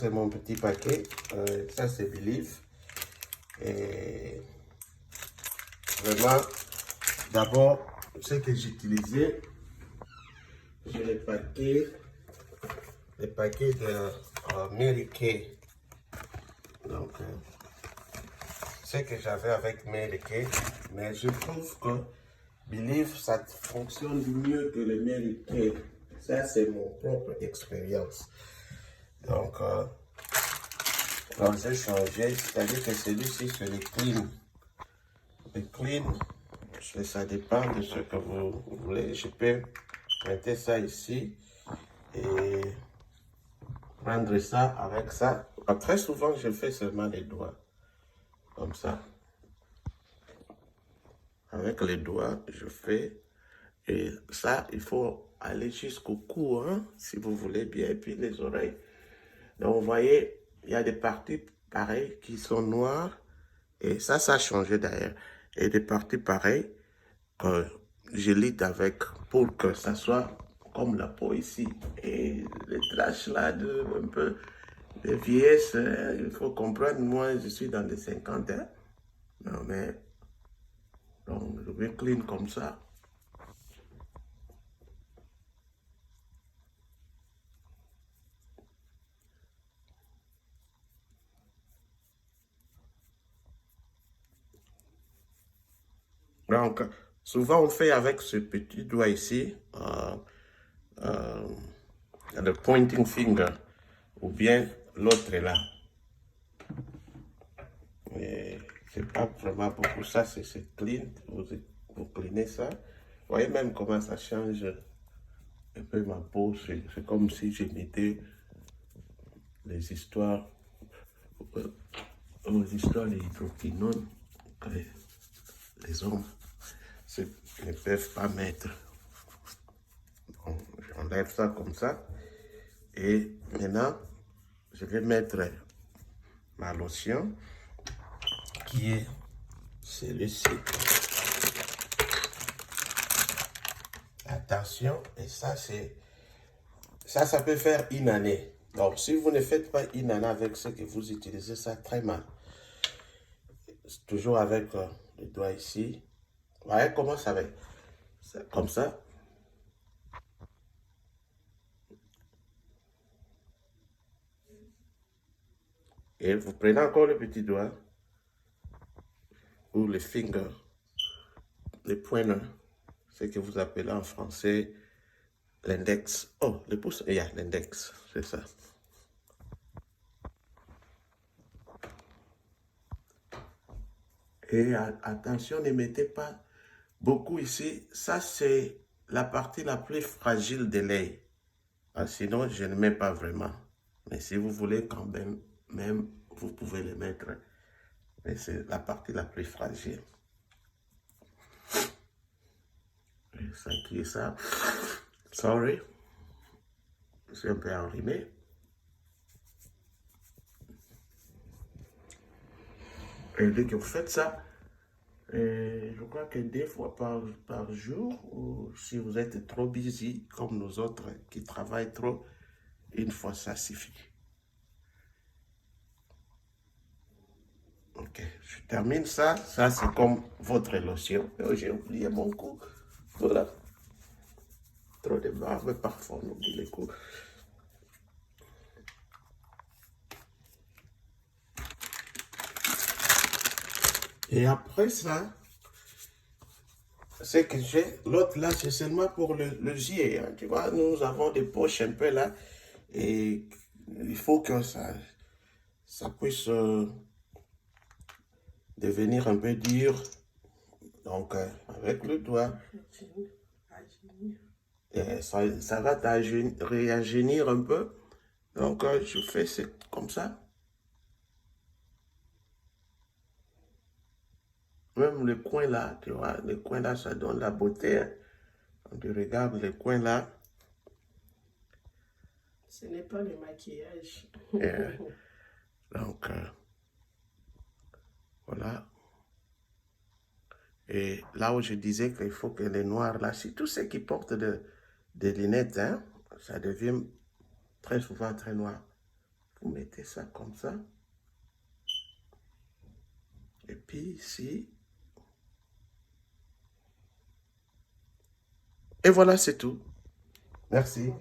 C'est mon petit paquet. Ça, c'est Believe. Et vraiment, d'abord, ce que j'utilisais, j'ai les paquets de Mary Kay. Donc, ce que j'avais avec Mary Kay, mais je trouve que Believe, ça fonctionne mieux que le Mary Kay. Ça, c'est mon propre expérience. Donc, quand j'ai changé, c'est-à-dire que celui-ci, c'est le Clean. Le Clean, ça dépend de ce que vous voulez. Je peux mettre ça ici et prendre ça avec ça. Très souvent, je fais seulement les doigts, comme ça. Avec les doigts, je fais. Et ça, il faut aller jusqu'au cou, hein, si vous voulez bien, et puis les oreilles. Donc, vous voyez, il y a des parties pareilles qui sont noires. Et ça a changé d'ailleurs. Et des parties pareilles que j'élite avec pour que ça soit comme la peau ici. Et les taches là, un peu de vieillesse, il faut comprendre, moi je suis dans les 50 ans. Non mais, donc je vais clean comme ça. Donc, souvent on fait avec ce petit doigt ici, le pointing finger, ou bien l'autre là. Et c'est pas vraiment beaucoup ça, c'est clean, vous cleanez ça. Vous voyez même comment ça change un peu ma peau, c'est comme si je mettais les histoires, aux histoires des hydroquinones que les hommes ne peuvent pas mettre. Donc, j'enlève ça comme ça. Et maintenant, je vais mettre ma lotion qui est celui-ci. Attention, et ça, ça peut faire une année. Donc, si vous ne faites pas une année avec ce que vous utilisez, ça très mal. Toujours avec le doigt ici. Vous voyez comment ça va? Comme ça. Et vous prenez encore le petit doigt, ou le finger, le pointeur, ce que vous appelez en français l'index. Oh, le pouce, il y a l'index, c'est ça. Et attention, ne mettez pas beaucoup ici. Ça, c'est la partie la plus fragile de l'œil. Sinon, je ne mets pas vraiment. Mais si vous voulez quand même vous pouvez le mettre. Mais c'est la partie la plus fragile. Et ça qui est ça. Sorry. Je suis un peu enrhumé. Et dès que vous faites ça, je crois que 2 fois par jour, ou si vous êtes trop busy, comme nous autres qui travaillent trop, 1 fois ça suffit. Ok, je termine ça. Ça, c'est comme votre lotion. Oh, j'ai oublié mon cou. Voilà. Trop de barbe, parfois on oublie les coups. Et après ça, c'est que j'ai, l'autre là, c'est seulement pour le gilet. Hein, tu vois, nous avons des poches un peu là. Et il faut que ça puisse devenir un peu dur. Donc, avec le doigt, ça va réagir un peu. Donc, je fais comme ça. Même le coin là, tu vois, le coin là, ça donne la beauté. Hein. Quand tu regardes le coin là. Ce n'est pas le maquillage. Donc, voilà. Et là où je disais qu'il faut que les noirs là, si tous ceux qui portent des lunettes, hein, ça devient très souvent très noir. Vous mettez ça comme ça. Et puis ici. Et voilà, c'est tout. Merci.